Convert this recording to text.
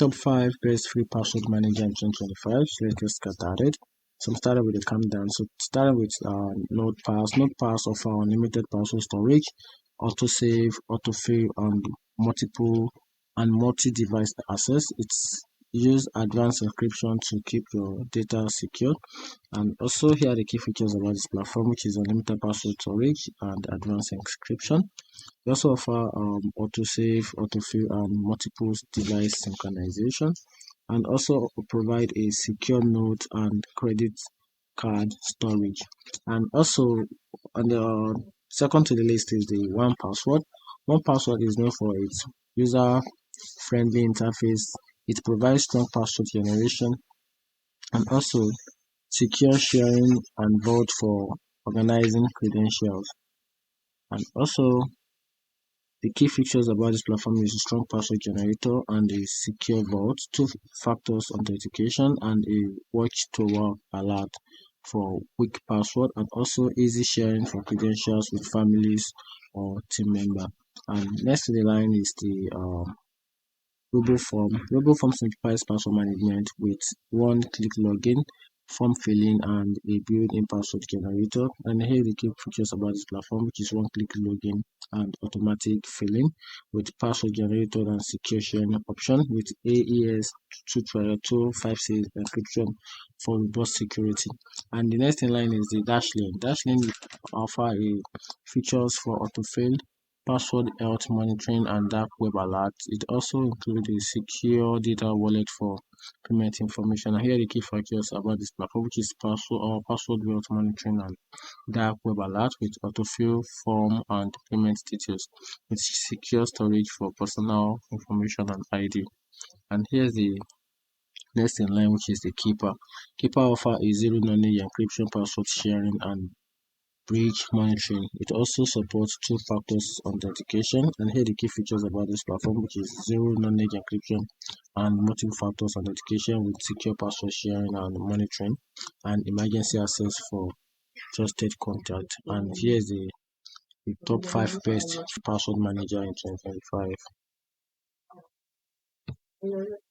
Top 5 best free password manager in 2025. So let's get started. So I'm starting with the countdown. So starting with NotePass. NotePass offer unlimited password storage, autosave, autofill, and multi-device access. It's use advanced encryption to keep your data secure. And also here are the key features about this platform, which is unlimited password storage and advanced encryption. We also offer autosave, autofill, and multiple device synchronization, and also provide a secure note and credit card storage. And also, on the second to the list is the One Password. One Password is known for its user-friendly interface. It provides strong password generation and also secure sharing and vault for organizing credentials. And also, the key features about this platform is a strong password generator and a secure vault, two-factor authentication, and a watch tower alert for weak password, and also easy sharing for credentials with families or team member. And next to the line is the RoboForm. RoboForm simplifies password management with one-click login, form filling, and a built-in password generator. And here are the key features about this platform, which is one-click login and automatic filling with password generator and secure sharing option with AES 256 encryption for robust security. And the next in line is the Dashlane. Dashlane offer a features for autofill, password health monitoring, and dark web alerts. It also includes a secure data wallet for payment information. And here are the key features about this platform, which is password health monitoring and dark web alert with autofill, form, and payment details with secure storage for personal information and ID. And here's the next in line, which is the Keeper. Keeper offer a zero knowledge encryption, password sharing, and breach monitoring. It also supports two-factor authentication. And here are the key features about this platform, which is zero knowledge encryption and multi-factor authentication with secure password sharing and monitoring, and emergency access for trusted contact. And here's the top 5 best password manager in 2025.